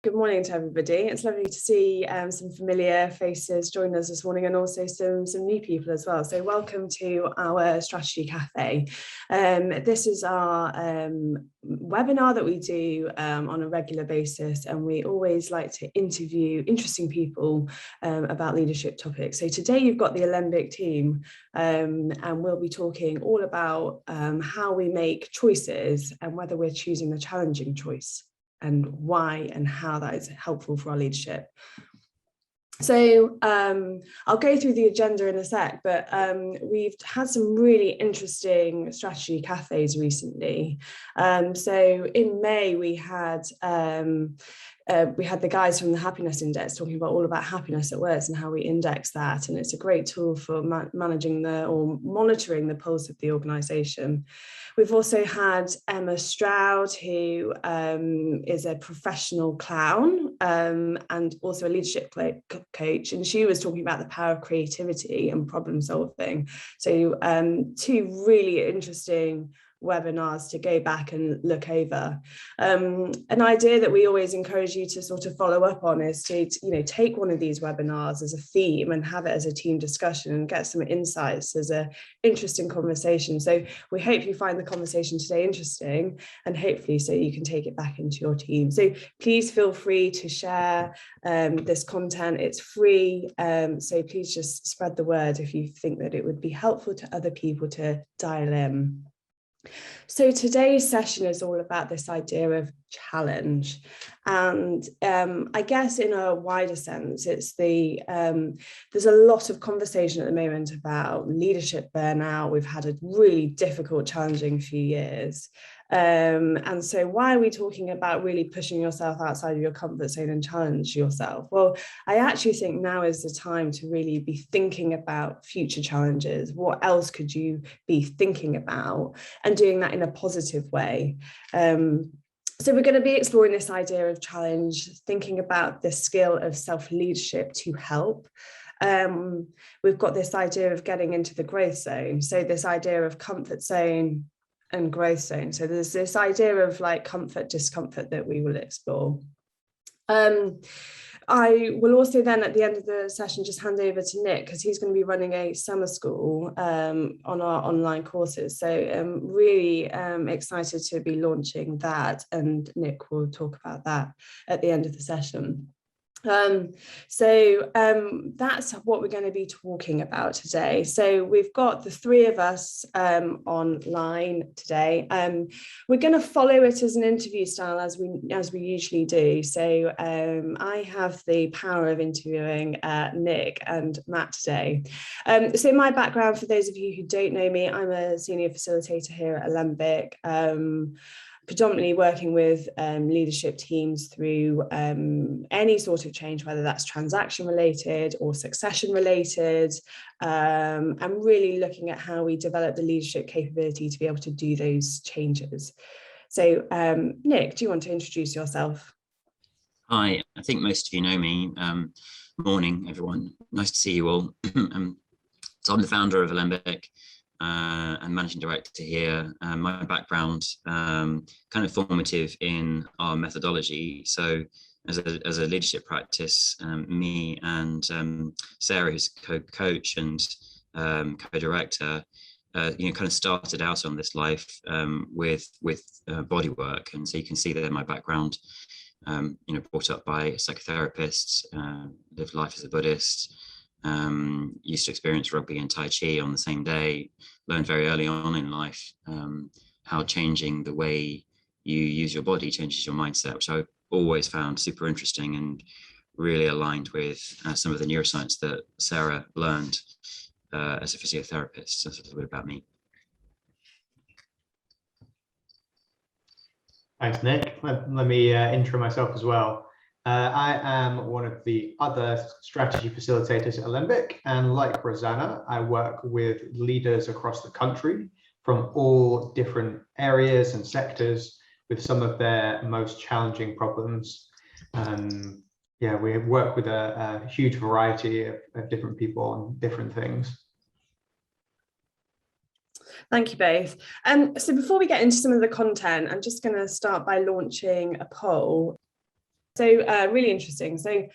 Good morning to everybody. It's lovely to see some familiar faces join us this morning, and also some new people as well. So welcome to our Strategy Cafe. This is our webinar that we do on a regular basis, and we always like to interview interesting people about leadership topics. So today you've got the Alembic team, and we'll be talking all about how we make choices and whether we're choosing the challenging choice, and why and how that is helpful for our leadership. So I'll go through the agenda in a sec, but we've had some really interesting strategy cafes recently. So in May, we had the guys from the Happiness Index talking about all about happiness at work and how we index that. And it's a great tool for managing or monitoring the pulse of the organisation. We've also had Emma Stroud, who is a professional clown and also a leadership coach. And she was talking about the power of creativity and problem solving. So two really interesting webinars to go back and look over. An idea that we always encourage you to sort of follow up on is to take one of these webinars as a theme and have it as a team discussion and get some insights as an interesting conversation. So we hope you find the conversation today interesting, and hopefully so you can take it back into your team. So please feel free to share this content. It's free, so please just spread the word if you think that it would be helpful to other people to dial in. So today's session is all about this idea of challenge, and I guess in a wider sense, it's there's a lot of conversation at the moment about leadership burnout. We've had a really difficult, challenging few years. And so why are we talking about really pushing yourself outside of your comfort zone and challenge yourself? Well, I actually think now is the time to really be thinking about future challenges. What else could you be thinking about, and doing that in a positive way? So we're going to be exploring this idea of challenge, thinking about the skill of self-leadership to help. We've got this idea of getting into the growth zone. So this idea of comfort zone and growth zone. So there's this idea of like comfort, discomfort that we will explore. I will also then at the end of the session just hand over to Nick, because he's going to be running a summer school on our online courses. So I'm really excited to be launching that, and Nick will talk about that at the end of the session. So that's what we're going to be talking about today. So we've got the three of us online today. We're going to follow it as an interview style as we usually do. So I have the power of interviewing Nick and Matt today. So my background, for those of you who don't know me, I'm a senior facilitator here at Alembic. Predominantly working with leadership teams through any sort of change, whether that's transaction related or succession related, and really looking at how we develop the leadership capability to be able to do those changes. So Nick, do you want to introduce yourself? Hi, I think most of you know me. Morning, everyone. Nice to see you all. So I'm the founder of Alembic and managing director here. My background kind of formative in our methodology. So as a leadership practice, me and Sarah, who's co-coach and co-director, kind of started out on this life with body work. And so you can see there my background, brought up by psychotherapists, lived life as a Buddhist, used to experience rugby and Tai Chi on the same day, learned very early on in life how changing the way you use your body changes your mindset, which I've always found super interesting and really aligned with some of the neuroscience that Sarah learned as a physiotherapist. So that's a little bit about me. Thanks, Nick. Let me intro myself as well. I am one of the other strategy facilitators at Alembic, and like Roseanna, I work with leaders across the country from all different areas and sectors with some of their most challenging problems. Yeah, we work with a huge variety of different people on different things. Thank you both. So before we get into some of the content, I'm just going to start by launching a poll. So really interesting. So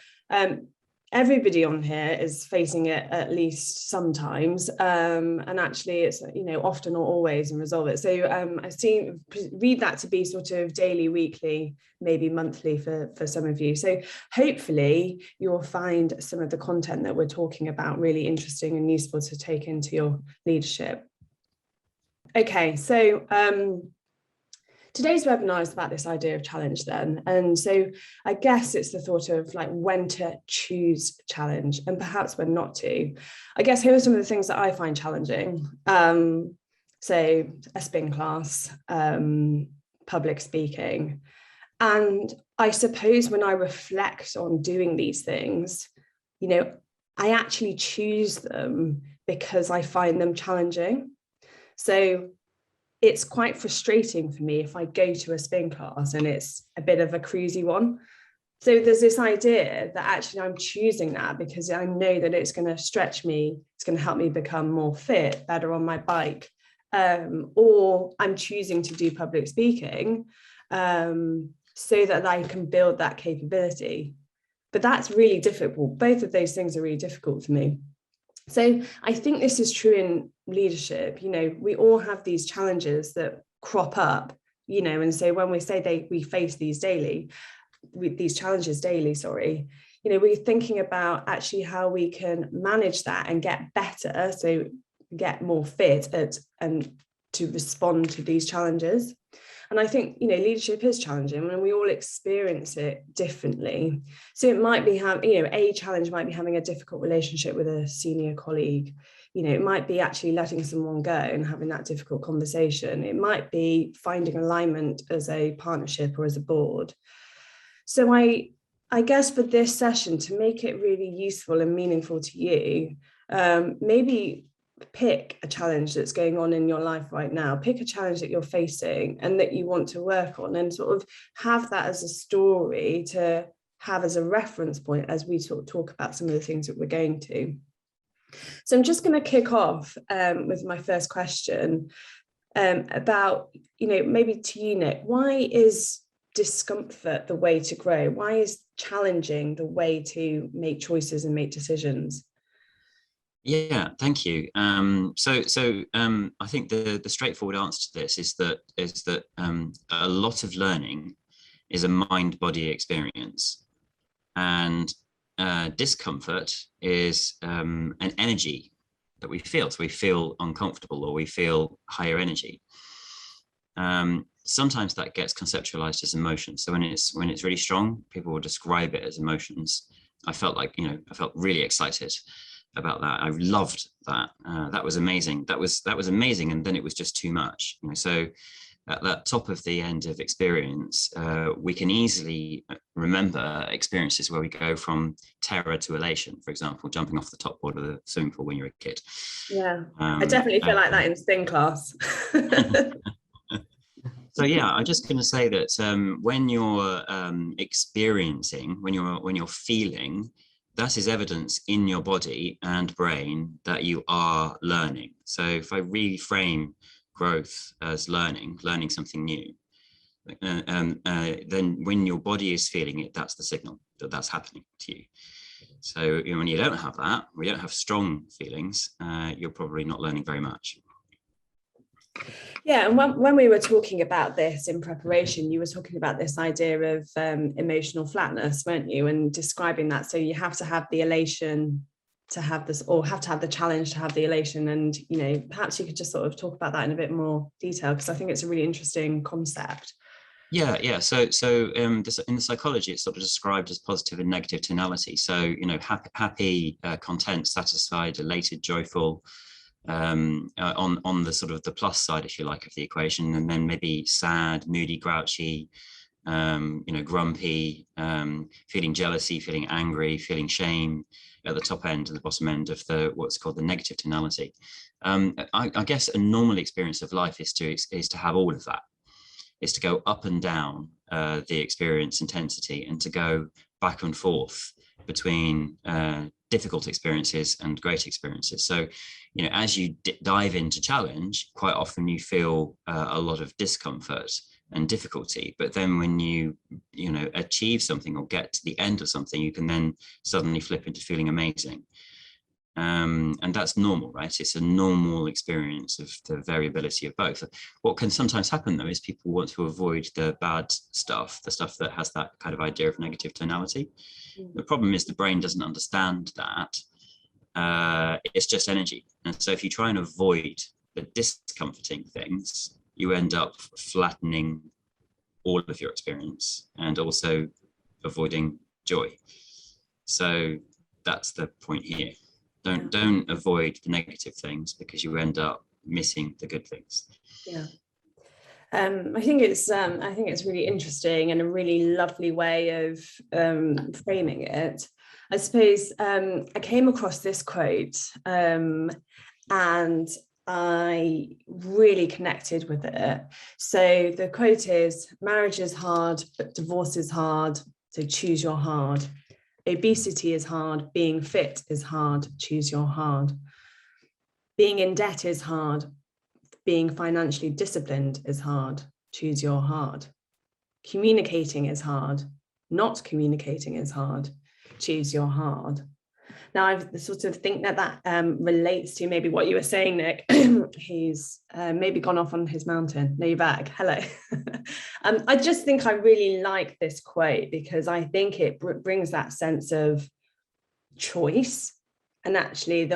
everybody on here is facing it at least sometimes, and actually it's, you know, often or always, and resolve it. So read that to be sort of daily, weekly, maybe monthly for some of you. So hopefully you'll find some of the content that we're talking about really interesting and useful to take into your leadership. Okay, so today's webinar is about this idea of challenge then. And so I guess it's the thought of like when to choose challenge and perhaps when not to. I guess here are some of the things that I find challenging. So a spin class, public speaking. And I suppose when I reflect on doing these things, you know, I actually choose them because I find them challenging. So it's quite frustrating for me if I go to a spin class and it's a bit of a cruisy one. So there's this idea that actually I'm choosing that because I know that it's going to stretch me, it's going to help me become more fit, better on my bike, or I'm choosing to do public speaking so that I can build that capability. But that's really difficult. Both of those things are really difficult for me. So I think this is true in leadership. You know, we all have these challenges that crop up, you know, and so when we say we face these challenges daily, you know, we're thinking about actually how we can manage that and get better, so get more fit and to respond to these challenges. And I think, you know, leadership is challenging and we all experience it differently. So it might be, you know, a challenge might be having a difficult relationship with a senior colleague. You know, it might be actually letting someone go and having that difficult conversation. It might be finding alignment as a partnership or as a board. So I guess for this session, to make it really useful and meaningful to you, maybe pick a challenge that's going on in your life right now, pick a challenge that you're facing and that you want to work on, and sort of have that as a story to have as a reference point as we sort of talk about some of the things that we're going to. So I'm just going to kick off with my first question about, you know, maybe to you, Nick, why is discomfort the way to grow? Why is challenging the way to make choices and make decisions? Yeah, thank you. So I think the straightforward answer to this is that a lot of learning is a mind-body experience, and discomfort is an energy that we feel. So we feel uncomfortable or we feel higher energy. Sometimes that gets conceptualized as emotion. So when it's really strong, people will describe it as emotions. I felt like, you know, I felt really excited about that. I loved that. That was amazing. That was amazing. And then it was just too much. You know, so at that top of the end of experience, we can easily remember experiences where we go from terror to elation, for example, jumping off the top board of the swimming pool when you're a kid. Yeah, I definitely feel like that in spin class. So yeah, I'm just going to say that when you're experiencing, when you're feeling, that is evidence in your body and brain that you are learning. So if I reframe growth as learning something new, then when your body is feeling it, that's the signal that that's happening to you. So when you don't have that, when you don't have strong feelings, you're probably not learning very much. Yeah, and when we were talking about this in preparation, you were talking about this idea of emotional flatness, weren't you? And describing that. So you have to have the elation to have this, or have to have the challenge to have the elation. And, you know, perhaps you could just sort of talk about that in a bit more detail, because I think it's a really interesting concept. Yeah. So in the psychology, it's sort of described as positive and negative tonality. So, you know, happy, content, satisfied, elated, joyful, on the sort of the plus side, if you like, of the equation, and then maybe sad, moody, grouchy, you know, grumpy, feeling jealousy, feeling angry, feeling shame at the top end and the bottom end of the what's called the negative tonality. I guess a normal experience of life is to have all of that, is to go up and down the experience intensity, and to go back and forth between difficult experiences and great experiences. So, you know, as you dive into challenge, quite often you feel a lot of discomfort and difficulty. But then when you achieve something or get to the end of something, you can then suddenly flip into feeling amazing. And that's normal, right? It's a normal experience of the variability of both. What can sometimes happen, though, is people want to avoid the bad stuff, the stuff that has that kind of idea of negative tonality. The problem is the brain doesn't understand that. It's just energy. And so if you try and avoid the discomforting things, you end up flattening all of your experience and also avoiding joy. So that's the point here. Don't avoid the negative things, because you end up missing the good things. Yeah. I think it's really interesting and a really lovely way of framing it. I suppose I came across this quote and I really connected with it. So the quote is, marriage is hard, but divorce is hard, so choose your hard. Obesity is hard, being fit is hard, choose your hard. Being in debt is hard, being financially disciplined is hard, choose your hard. Communicating is hard, not communicating is hard, choose your hard. Now, I sort of think that relates to maybe what you were saying, Nick. He's maybe gone off on his mountain. No, you're back. Hello. I just think I really like this quote because I think it brings that sense of choice. And actually,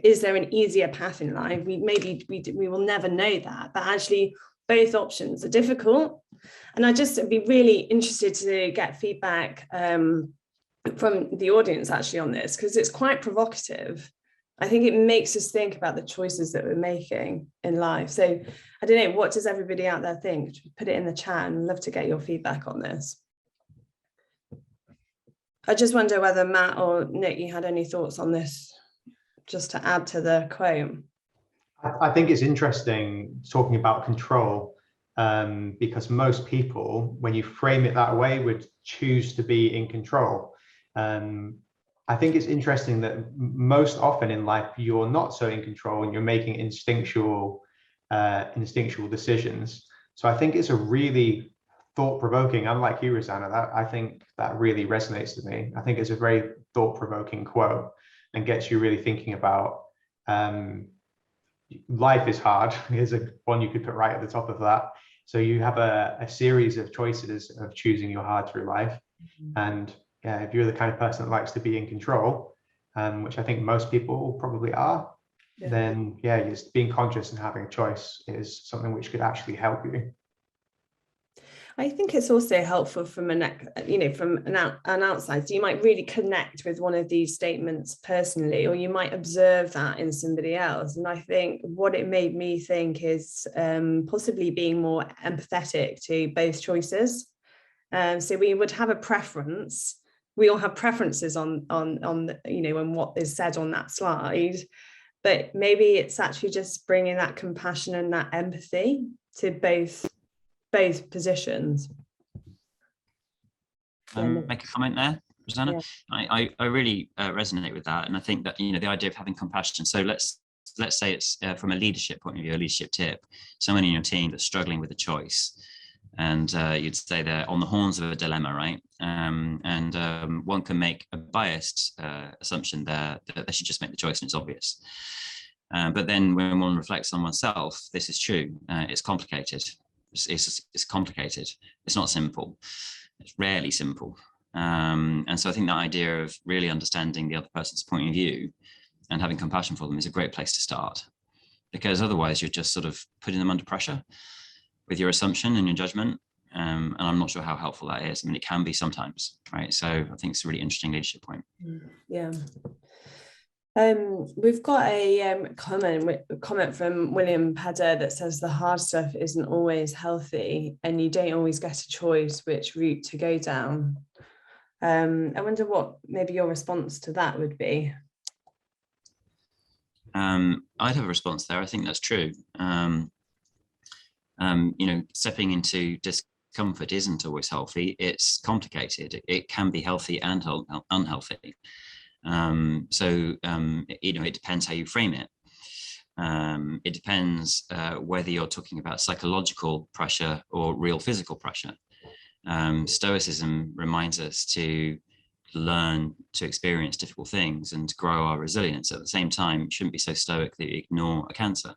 is there an easier path in life? We will never know that, but actually both options are difficult. And I'd be really interested to get feedback from the audience actually on this, because it's quite provocative. I think it makes us think about the choices that we're making in life. So I don't know, what does everybody out there think? Put it in the chat, and I'd love to get your feedback on this. I just wonder whether Matt or Nick, you had any thoughts on this, just to add to the quote. I think it's interesting talking about control, because most people, when you frame it that way, would choose to be in control. I think it's interesting that most often in life you're not so in control and you're making instinctual decisions. So I think it's a really thought-provoking. Unlike you, Roseanna, I think that really resonates with me. I think it's a very thought-provoking quote and gets you really thinking about life is hard. Here's one you could put right at the top of that. So you have a series of choices of choosing your hard through life. And if you're the kind of person that likes to be in control, which I think most people probably are, then just being conscious and having a choice is something which could actually help you. I think it's also helpful from an outside. So you might really connect with one of these statements personally, or you might observe that in somebody else. And I think what it made me think is possibly being more empathetic to both choices. So we would have a preference. We all have preferences on what is said on that slide, but maybe it's actually just bringing that compassion and that empathy to both positions. Make a comment there, Roseanna? Yeah. I really resonate with that, and I think that the idea of having compassion. So let's say it's from a leadership point of view, a leadership tip. Someone in your team that's struggling with a choice, and you'd say they're on the horns of a dilemma, right? And one can make a biased assumption there that they should just make the choice and it's obvious. But then when one reflects on oneself, this is true. It's complicated. It's complicated. It's not simple. It's rarely simple. And so I think that idea of really understanding the other person's point of view and having compassion for them is a great place to start, because otherwise you're just sort of putting them under pressure with your assumption and your judgment. And I'm not sure how helpful that is. I mean, it can be sometimes, right? So I think it's a really interesting leadership point. Yeah. We've got a comment from William Pedder that says the hard stuff isn't always healthy and you don't always get a choice which route to go down. I wonder what maybe your response to that would be. I'd have a response there. I think that's true. Stepping into discomfort isn't always healthy. It's complicated. It can be healthy and unhealthy. It depends how you frame it. It depends whether you're talking about psychological pressure or real physical pressure. Stoicism reminds us to learn to experience difficult things and grow our resilience. At the same time, it shouldn't be so stoic that you ignore a cancer,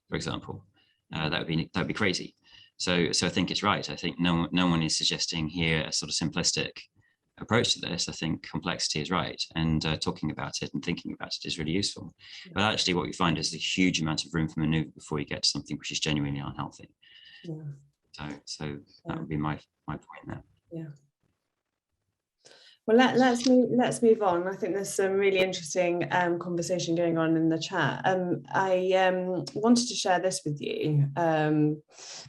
for example. That would be crazy. So I think it's right. I think no one is suggesting here a sort of simplistic approach to this. I think complexity is right, and talking about it and thinking about it is really useful. But actually, what we find is a huge amount of room for maneuver before you get to something which is genuinely unhealthy. Yeah. So that would be my point there. Yeah. Well, let's move on. I think there's some really interesting conversation going on in the chat. I wanted to share this with you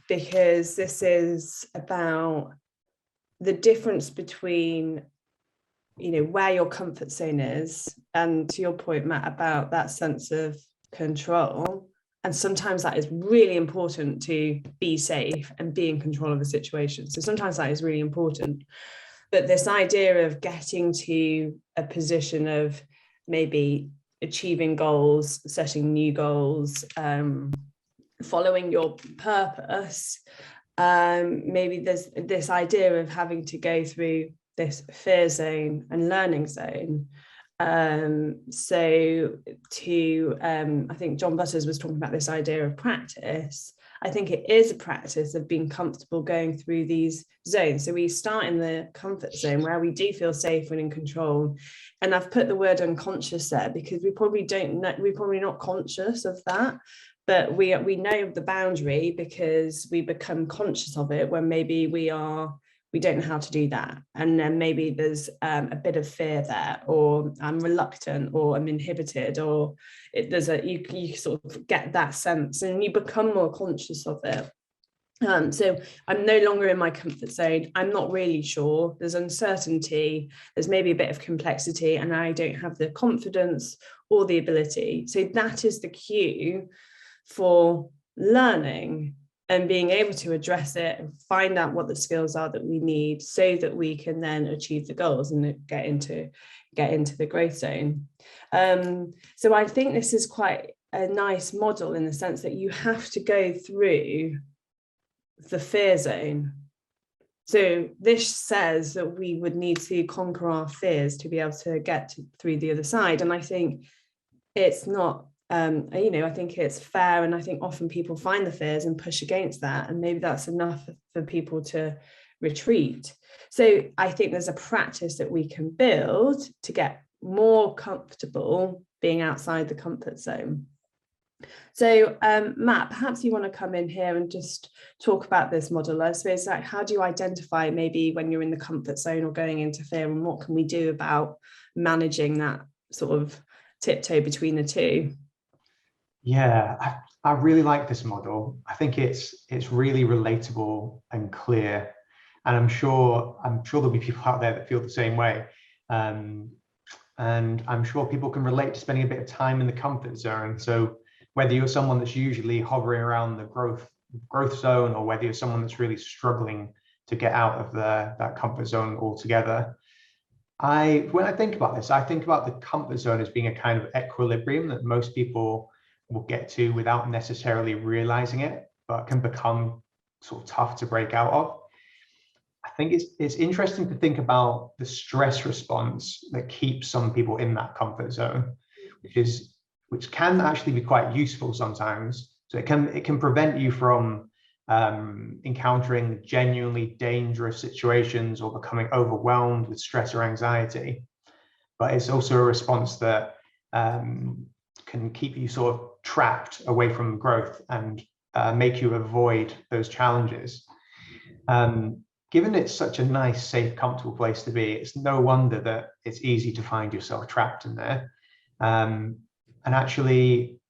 because this is about the difference between, you know, where your comfort zone is, and to your point, Matt, about that sense of control. And sometimes that is really important to be safe and be in control of a situation. So sometimes that is really important. But this idea of getting to a position of maybe achieving goals, setting new goals, following your purpose, maybe there's this idea of having to go through this fear zone and learning zone. So I think John Butters was talking about this idea of practice. I think it is a practice of being comfortable going through these zones. So we start in the comfort zone where we do feel safe and in control. And I've put the word unconscious there because we're probably not conscious of that. But we know the boundary because we become conscious of it when maybe we don't know how to do that. And then maybe there's a bit of fear there, or I'm reluctant, or I'm inhibited, or you sort of get that sense and you become more conscious of it. So I'm no longer in my comfort zone. I'm not really sure. There's uncertainty. There's maybe a bit of complexity, and I don't have the confidence or the ability. So that is the cue for learning and being able to address it and find out what the skills are that we need so that we can then achieve the goals and get into the growth zone. So I think this is quite a nice model in the sense that you have to go through the fear zone. So this says that we would need to conquer our fears to be able to get through the other side. And I think it's not, I think it's fair, and I think often people find the fears and push against that, and maybe that's enough for people to retreat. So I think there's a practice that we can build to get more comfortable being outside the comfort zone. So Matt, perhaps you want to come in here and just talk about this model. I suppose, like, how do you identify maybe when you're in the comfort zone or going into fear, and what can we do about managing that sort of tiptoe between the two? Yeah, I really like this model. I think it's really relatable and clear, and I'm sure there'll be people out there that feel the same way. And I'm sure people can relate to spending a bit of time in the comfort zone. So whether you're someone that's usually hovering around the growth zone, or whether you're someone that's really struggling to get out of that comfort zone altogether, when I think about this, I think about the comfort zone as being a kind of equilibrium that most people will get to without necessarily realizing it, but can become sort of tough to break out of. I think it's interesting to think about the stress response that keeps some people in that comfort zone, which can actually be quite useful sometimes. So it can prevent you from encountering genuinely dangerous situations or becoming overwhelmed with stress or anxiety. But it's also a response that can keep you sort of trapped away from growth and make you avoid those challenges. Given it's such a nice, safe, comfortable place to be, it's no wonder that it's easy to find yourself trapped in there. And actually,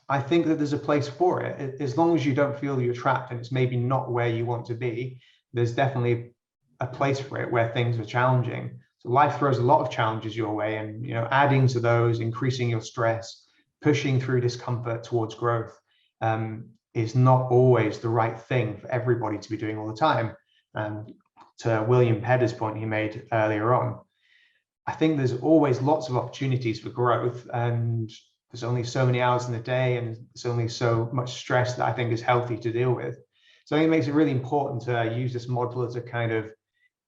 I think that there's a place for it. As long as you don't feel you're trapped and it's maybe not where you want to be, there's definitely a place for it where things are challenging. So life throws a lot of challenges your way, and adding to those, increasing your stress, pushing through discomfort towards growth is not always the right thing for everybody to be doing all the time. To William Pedder's point he made earlier on, I think there's always lots of opportunities for growth, and there's only so many hours in the day, and there's only so much stress that I think is healthy to deal with. So I think it makes it really important to use this model as a kind of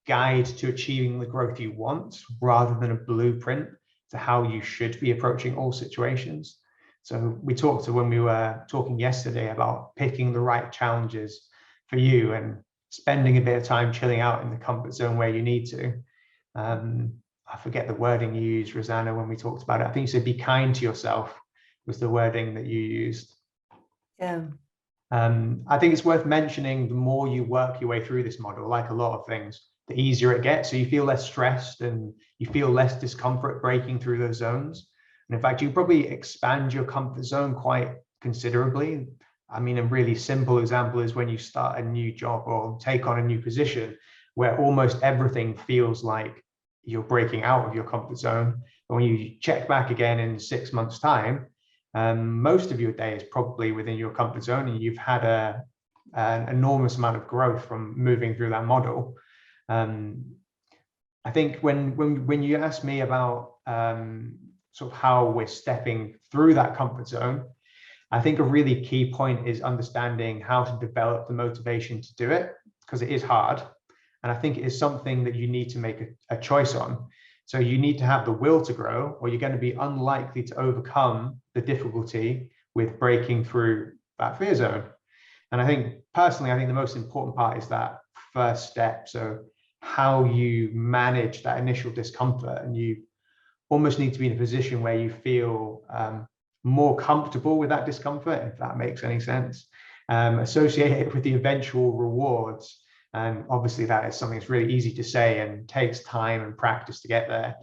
guide to achieving the growth you want, rather than a blueprint to how you should be approaching all situations. So we talked to, when we were talking yesterday, about picking the right challenges for you and spending a bit of time chilling out in the comfort zone where you need to. I forget the wording you used, Roseanna, when we talked about it. I think you said be kind to yourself was the wording that you used. Yeah. I think it's worth mentioning, the more you work your way through this model, like a lot of things, the easier it gets. So you feel less stressed and you feel less discomfort breaking through those zones. And in fact, you probably expand your comfort zone quite considerably. I mean, a really simple example is when you start a new job or take on a new position, where almost everything feels like you're breaking out of your comfort zone. But when you check back again in 6 months' time, most of your day is probably within your comfort zone, and you've had an enormous amount of growth from moving through that model. I think when you ask me about sort of how we're stepping through that comfort zone, I think a really key point is understanding how to develop the motivation to do it, because it is hard. And I think it is something that you need to make a choice on. So you need to have the will to grow, or you're going to be unlikely to overcome the difficulty with breaking through that fear zone. And I think personally, I think the most important part is that first step. So how you manage that initial discomfort, and you almost need to be in a position where you feel more comfortable with that discomfort, if that makes any sense. Associate it with the eventual rewards. And obviously that is something that's really easy to say and takes time and practice to get there.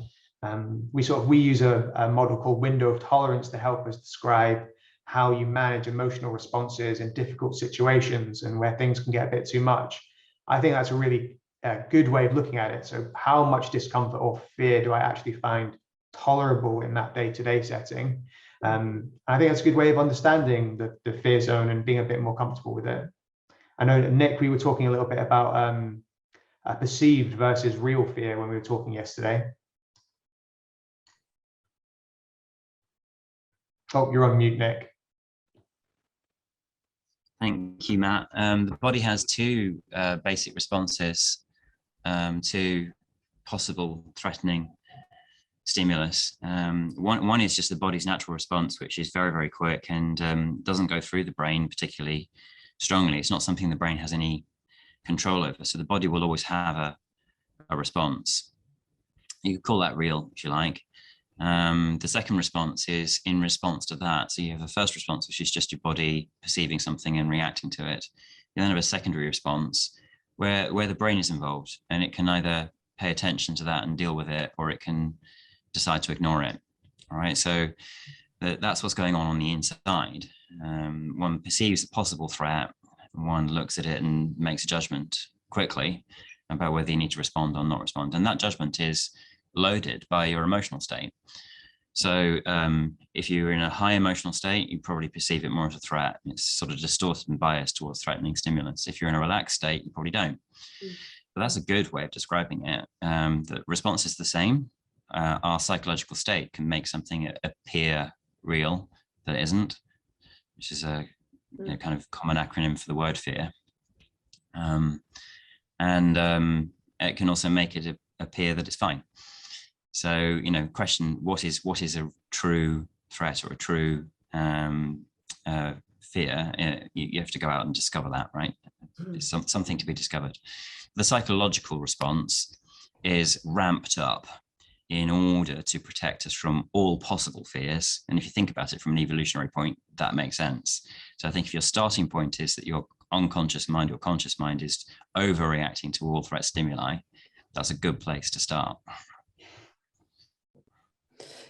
We use a model called window of tolerance to help us describe how you manage emotional responses in difficult situations and where things can get a bit too much. I think that's a really good way of looking at it. So how much discomfort or fear do I actually find tolerable in that day-to-day setting? I think that's a good way of understanding the fear zone and being a bit more comfortable with it. I know, Nick, we were talking a little bit about perceived versus real fear when we were talking yesterday. Oh, you're on mute, Nick. Thank you, Matt. The body has two basic responses to possible threatening stimulus. One is just the body's natural response, which is very, very quick and doesn't go through the brain particularly strongly. It's not something the brain has any control over. So the body will always have a response. You could call that real, if you like. The second response is in response to that. So you have a first response, which is just your body perceiving something and reacting to it. You then have a secondary response where the brain is involved, and it can either pay attention to that and deal with it, or it can decide to ignore it. All right, so that's what's going on the inside. One perceives a possible threat, one looks at it and makes a judgment quickly about whether you need to respond or not respond. And that judgment is loaded by your emotional state. So if you're in a high emotional state, you probably perceive it more as a threat. It's sort of distorted and biased towards threatening stimulus. If you're in a relaxed state, you probably don't. But that's a good way of describing it. The response is the same. Our psychological state can make something appear real that isn't, which is a kind of common acronym for the word fear. And it can also make it appear that it's fine. So, question, what is a true threat or a true fear? You have to go out and discover that, right? It's something to be discovered. The psychological response is ramped up in order to protect us from all possible fears. And if you think about it from an evolutionary point, that makes sense. So I think if your starting point is that your unconscious mind or conscious mind is overreacting to all threat stimuli, that's a good place to start.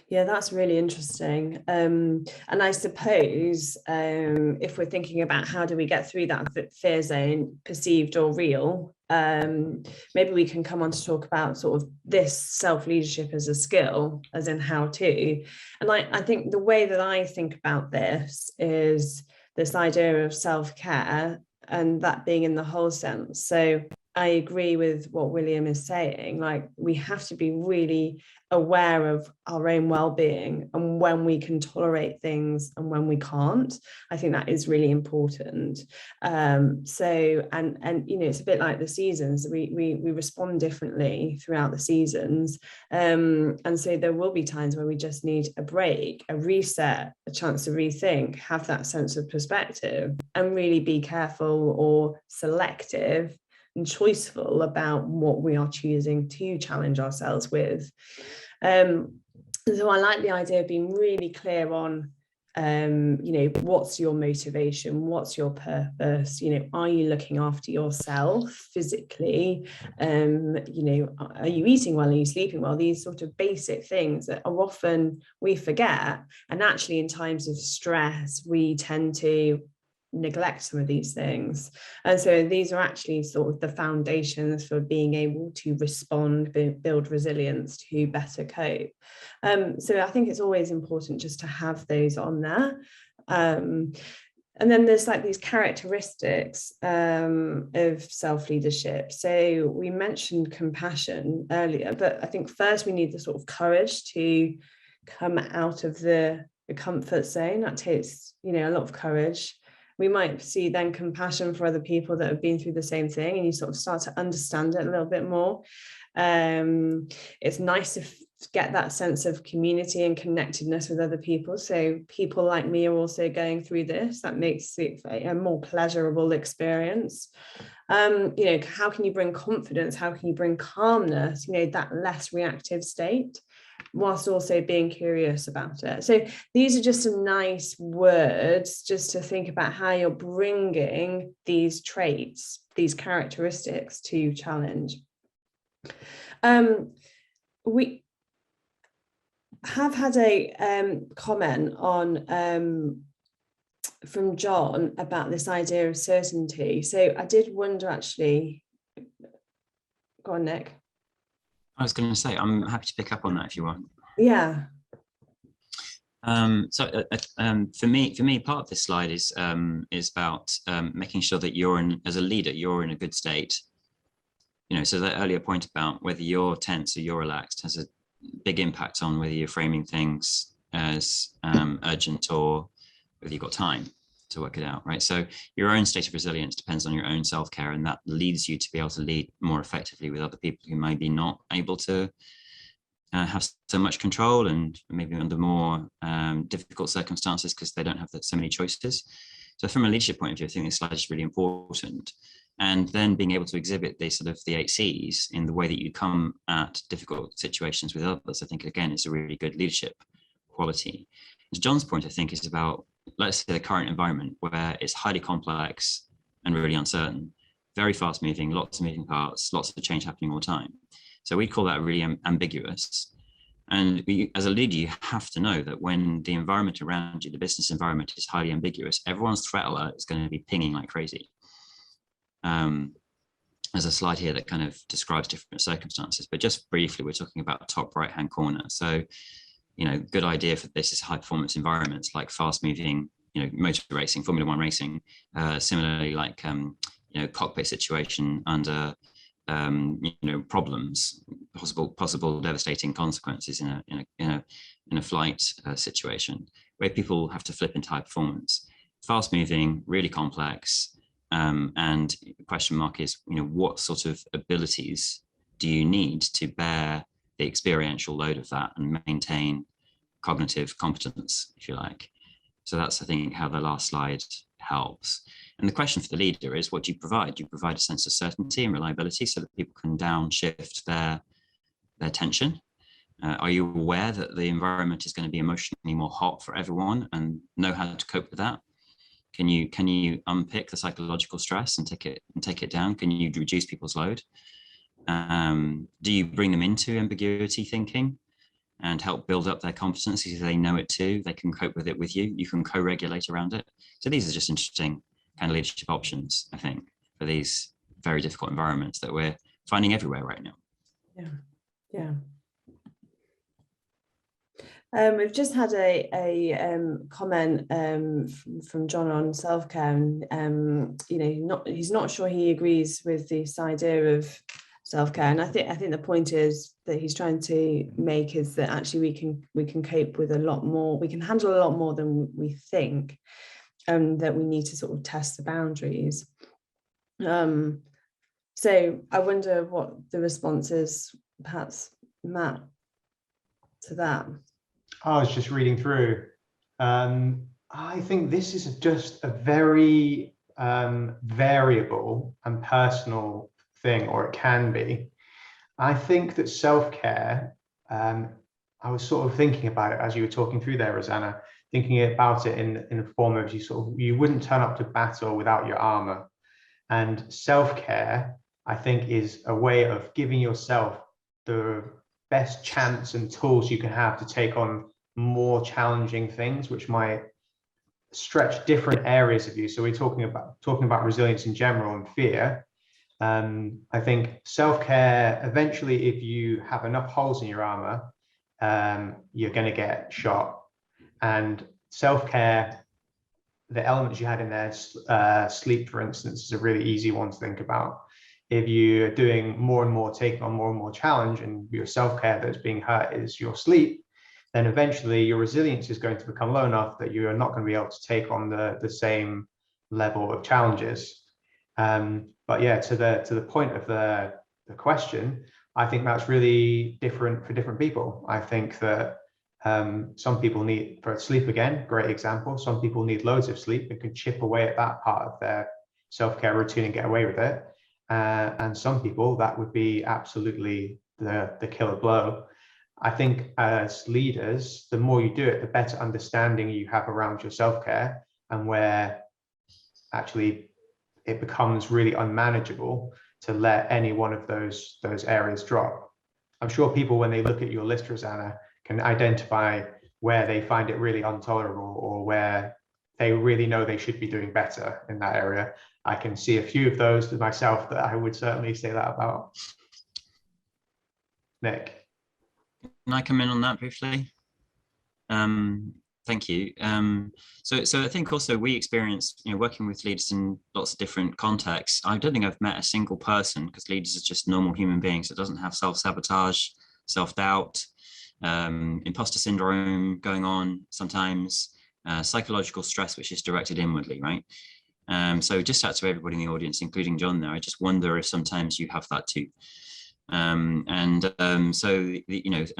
Yeah, that's really interesting. And I suppose if we're thinking about how do we get through that fear zone, perceived or real, maybe we can come on to talk about sort of this self-leadership as a skill, as in how to. And I think the way that I think about this is this idea of self-care, and that being in the whole sense. So I agree with what William is saying. Like, we have to be really aware of our own well-being and when we can tolerate things and when we can't. I think that is really important. So, and you know, it's a bit like the seasons. We respond differently throughout the seasons, and so there will be times where we just need a break, a reset, a chance to rethink, have that sense of perspective, and really be careful or selective and choiceful about what we are choosing to challenge ourselves with. So I like the idea of being really clear on, you know, what's your motivation? What's your purpose? You know, are you looking after yourself physically? You know, are you eating well? Are you sleeping well? These sort of basic things that are often we forget. And actually, in times of stress, we tend to neglect some of these things. And so these are actually sort of the foundations for being able to respond, build resilience to better cope. So I think it's always important just to have those on there. And then there's like these characteristics of self-leadership. So we mentioned compassion earlier, but I think first we need the sort of courage to come out of the comfort zone. That takes, you know, a lot of courage. We might see then compassion for other people that have been through the same thing, and you sort of start to understand it a little bit more. It's nice to get that sense of community and connectedness with other people. So people like me are also going through this. That makes it a more pleasurable experience. You know, how can you bring confidence? How can you bring calmness? You know, that less reactive state, whilst also being curious about it. So these are just some nice words just to think about how you're bringing these traits, these characteristics to challenge. We have had a comment on from John about this idea of certainty. So I did wonder, actually, go on, Nick. I was going to say, I'm happy to pick up on that if you want. Yeah. For me, part of this slide is about making sure that you're as a leader, you're in a good state. You know, so that earlier point about whether you're tense or you're relaxed has a big impact on whether you're framing things as urgent or whether you've got time to work it out, right? So your own state of resilience depends on your own self-care, and that leads you to be able to lead more effectively with other people who might be not able to have so much control, and maybe under more difficult circumstances because they don't have so many choices. So from a leadership point of view, I think this slide is really important. And then being able to exhibit the 8 C's in the way that you come at difficult situations with others, I think, again, is a really good leadership quality. And John's point, I think, is about, let's say, the current environment where it's highly complex and really uncertain, very fast moving, lots of moving parts, lots of change happening all the time. So we call that really ambiguous. And as a leader, you have to know that when the environment around you, the business environment, is highly ambiguous, everyone's threat alert is going to be pinging like crazy. There's a slide here that kind of describes different circumstances, but just briefly, we're talking about top right-hand corner. So, you know, good idea for this is high performance environments like fast moving, you know, motor racing, Formula One racing, similarly like, you know, cockpit situation under, you know, problems, possible devastating consequences in a flight situation where people have to flip into high performance, fast moving, really complex. And the question mark is, you know, what sort of abilities do you need to bear the experiential load of that and maintain cognitive competence, if you like? So that's, I think, how the last slide helps. And the question for the leader is, what do you provide? Do you provide a sense of certainty and reliability so that people can downshift their tension? Are you aware that the environment is going to be emotionally more hot for everyone and know how to cope with that? Can you unpick the psychological stress and take it down? Can you reduce people's load? Do you bring them into ambiguity thinking and help build up their competencies so they know it too? They can cope with it with you. You can co-regulate around it. So these are just interesting kind of leadership options, I think, for these very difficult environments that we're finding everywhere right now. Yeah. We've just had a comment from John on self-care, and he's not sure he agrees with this idea of self-care, and I think the point is that he's trying to make is that actually we can cope with a lot more, we can handle a lot more than we think, and that we need to sort of test the boundaries. So I wonder what the response is, perhaps, Matt, to that. I was just reading through. I think this is just a very variable and personal thing, or it can be. I think that self-care, I was sort of thinking about it as you were talking through there, Roseanna, thinking about it in the form of you wouldn't turn up to battle without your armor. And self-care, I think, is a way of giving yourself the best chance and tools you can have to take on more challenging things, which might stretch different areas of you. So we're talking about resilience in general and fear. I think self-care, eventually, if you have enough holes in your armor, you're going to get shot. And self-care, the elements you had in there, sleep, for instance, is a really easy one to think about. If you're doing more and more, taking on more and more challenge, and your self-care that's being hurt is your sleep, then eventually your resilience is going to become low enough that you are not going to be able to take on the same level of challenges. But yeah, to the point of the question, I think that's really different for different people. I think that some people need, for sleep again, great example, some people need loads of sleep and can chip away at that part of their self-care routine and get away with it. And some people, that would be absolutely the killer blow. I think as leaders, the more you do it, the better understanding you have around your self-care, and where actually it becomes really unmanageable to let any one of those areas drop. I'm sure people, when they look at your list, Roseanna, can identify where they find it really intolerable, or where they really know they should be doing better in that area. I can see a few of those to myself that I would certainly say that about. Nick. Can I come in on that briefly? Thank you. So I think also we experience, working with leaders in lots of different contexts. I don't think I've met a single person, because leaders are just normal human beings that doesn't have self-sabotage, self-doubt, imposter syndrome going on sometimes, psychological stress, which is directed inwardly, right? So just out to everybody in the audience, including John there, I just wonder if sometimes you have that too. So and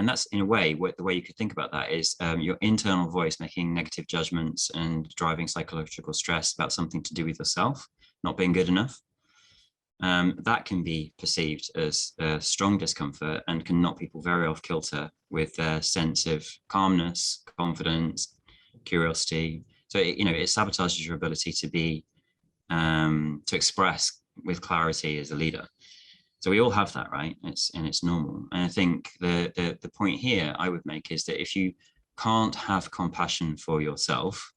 that's, in a way, the way you could think about that is your internal voice making negative judgments and driving psychological stress about something to do with yourself not being good enough. That can be perceived as strong discomfort and can knock people very off kilter with their sense of calmness, confidence, curiosity. So it sabotages your ability to be to express with clarity as a leader. So we all have that, right? It's normal. And I think the point here I would make is that if you can't have compassion for yourself,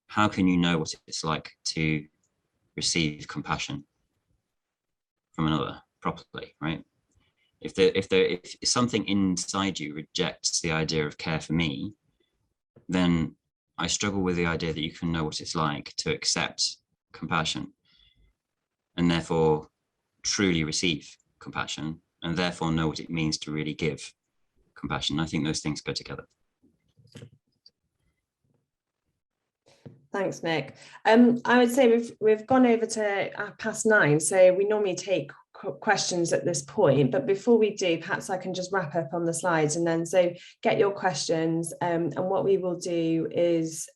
how can you know what it's like to receive compassion from another properly, right? If something inside you rejects the idea of care for me, then I struggle with the idea that you can know what it's like to accept compassion, and therefore truly receive compassion, and therefore know what it means to really give compassion. I think those things go together. Thanks, Nick. I would say we've gone over to 9:30, so we normally take questions at this point, but before we do, perhaps I can just wrap up on the slides, and then so get your questions, and what we will do is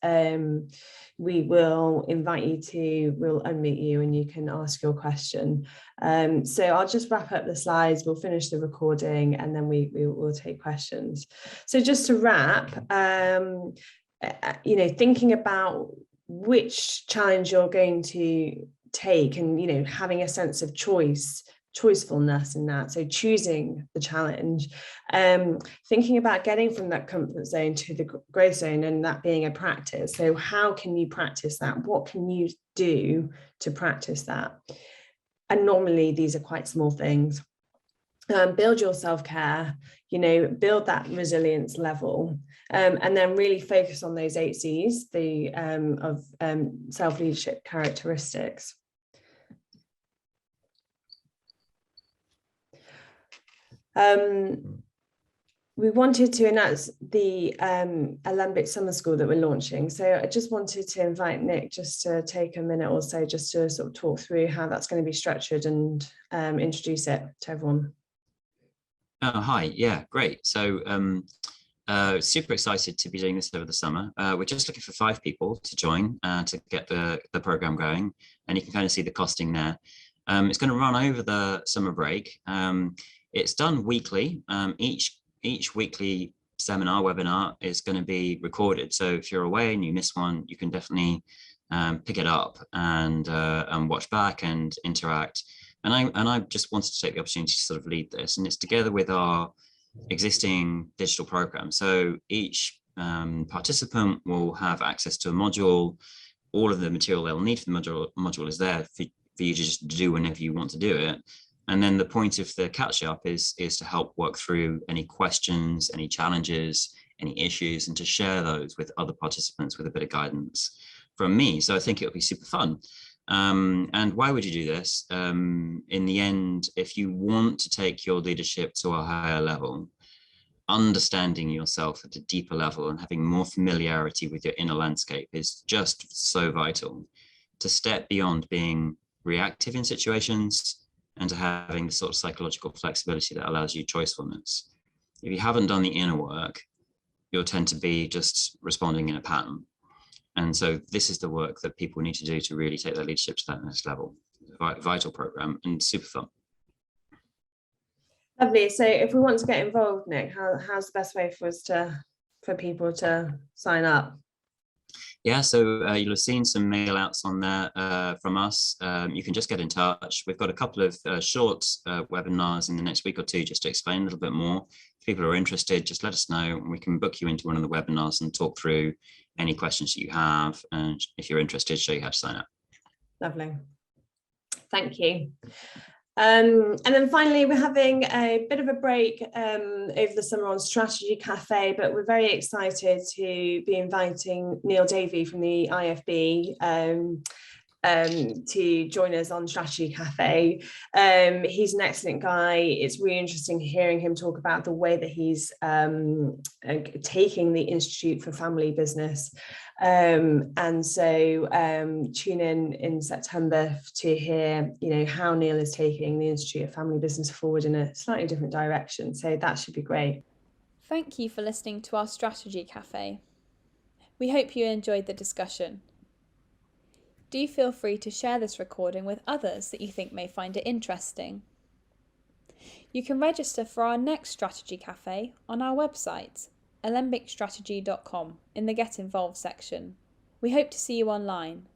we will invite you we'll unmute you and you can ask your question. So I'll just wrap up the slides, we'll finish the recording, and then we will take questions. So just to wrap, thinking about which challenge you're going to take, and having a sense of choicefulness in that, so choosing the challenge, thinking about getting from that comfort zone to the growth zone, and that being a practice. So how can you practice that? What can you do to practice that? And normally these are quite small things. build your self-care, build that resilience level, and then really focus on those 8 C's, of self-leadership characteristics. We wanted to announce the Alembic Summer School that we're launching. So I just wanted to invite Nick just to take a minute or so just to sort of talk through how that's going to be structured and introduce it to everyone. Oh, hi. Yeah, great. So super excited to be doing this over the summer. We're just looking for 5 people to join to get the program going, and you can kind of see the costing there. It's going to run over the summer break. It's done weekly. Each weekly seminar, webinar is going to be recorded. So if you're away and you miss one, you can definitely pick it up and watch back and interact. And I just wanted to take the opportunity to sort of lead this, and it's together with our existing digital program. So each participant will have access to a module. All of the material they'll need for the module is there for you to just do whenever you want to do it. And then the point of the catch up is to help work through any questions, any challenges, any issues, and to share those with other participants with a bit of guidance from me. So I think it'll be super fun. And why would you do this? In the end, if you want to take your leadership to a higher level, understanding yourself at a deeper level and having more familiarity with your inner landscape is just so vital to step beyond being reactive in situations and to having the sort of psychological flexibility that allows you choicefulness. If you haven't done the inner work, you'll tend to be just responding in a pattern. And so this is the work that people need to do to really take their leadership to that next level. Vital program and super fun. Lovely. So if we want to get involved, Nick, how's the best way for people to sign up? Yeah, so you'll have seen some mail outs on there from us. You can just get in touch. We've got a couple of short webinars in the next week or 2 just to explain a little bit more. If people are interested, just let us know and we can book you into one of the webinars and talk through any questions that you have. And if you're interested, show you how to sign up. Lovely. Thank you. And then finally, we're having a bit of a break over the summer on Strategy Café, but we're very excited to be inviting Neil Davey from the IFB to join us on Strategy Café. He's an excellent guy. It's really interesting hearing him talk about the way that he's taking the Institute for Family Business. And so tune in September to hear, how Neil is taking the Institute of Family Business forward in a slightly different direction. So that should be great. Thank you for listening to our Strategy Cafe. We hope you enjoyed the discussion. Do feel free to share this recording with others that you think may find it interesting. You can register for our next Strategy Cafe on our website, alembicstrategy.com, in the Get Involved section. We hope to see you online.